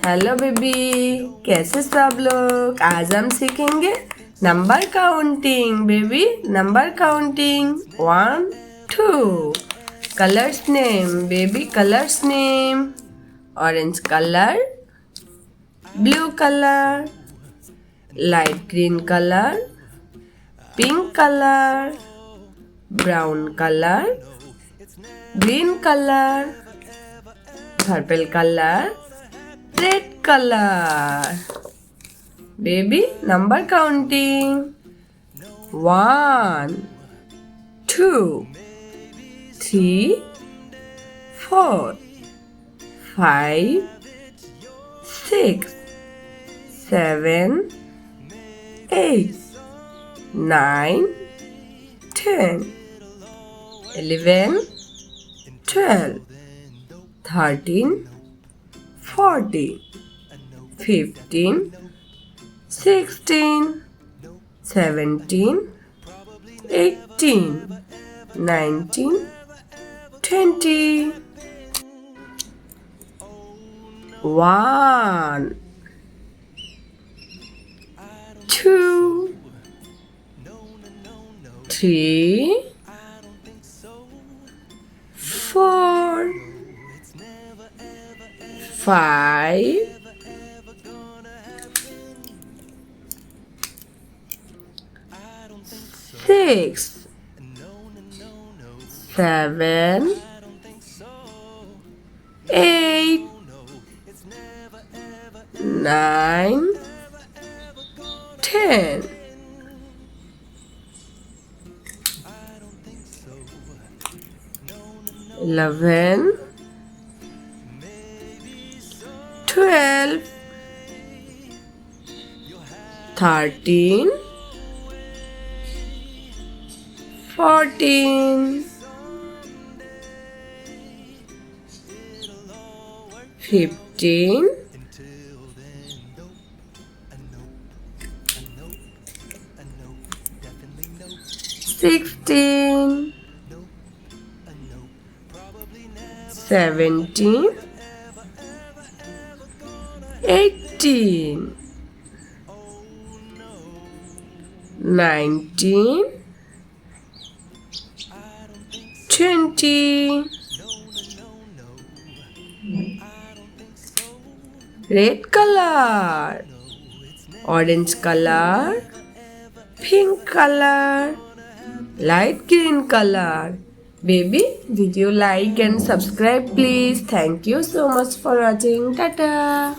Hello baby, कैसे सब लोग। आज हम सीखेंगे number counting. Baby, number counting 1 2। Colours name. Baby, colours name. Orange colour, blue colour, light green colour, pink colour, brown colour, green colour, purple colour, red color. Baby, number counting 1 2 3 4 5 6 7 8 9 10 11 12 13 14 15 16 17 18 19 20 1 2 3 4 5 6 7 8 9 10 11 12 13 14 15 16 17 18 19 20 red color, orange color, pink color, light green color. Baby, did you like and subscribe please? Thank you so much for watching. Tata.